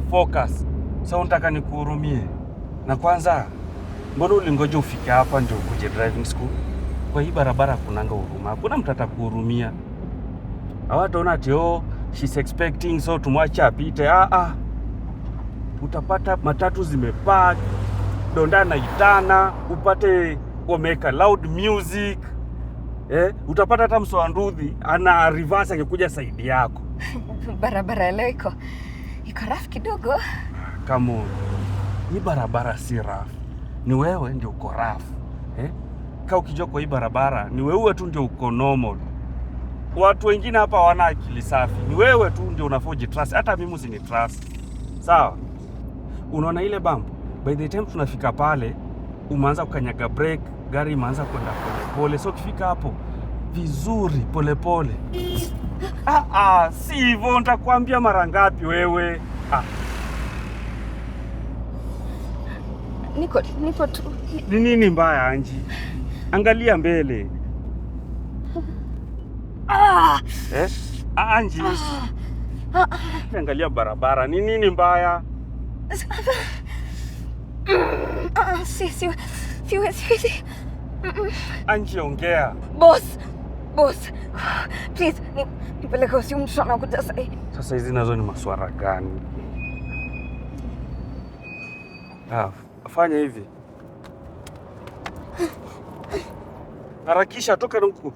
focus. Sasa unataka nikuhurumie? Na kwanza, mbona ulingoja ufike hapa ndio ukuje driving school? Kwa hii barabara kunanga huruma. Hakuna mtu atakuhurumia. Hawataona ati she's expecting so tumwache apite. Utapata matatu zimepark, donda na itana, upate wameka loud music. Utapata hata msoandudhi ana reverse akikuja side yako. Barabara leo iko rough kidogo. Come on. Hii barabara si rough. Ni wewe ndio uko rough. Kaa ukijua kwa hii barabara ni wewe tu ndio uko normal. Watu wengine hapa hawana akili safi. Ni wewe tu ndio unafoji trust. Hata mimi usini trust. Sawa? Unaona ile bump? By the time tunafika pale, umeanza kukanyaga brake, gari imeanza kwenda pole. So ukifika hapo vizuri pole. Si hivyo, nitakwambia mara ngapi wewe? Niko tu. Ni nini mbaya Anji? Angalia mbele. Anji. Angalia barabara. Ni nini mbaya? Siwezi. Anji, ongea. Boss. Please, nipeleke usiku mtu anakuja sasa. Sasa hizi nazo ni maswara gani? Fanya hivi. Harakisha, toka huko.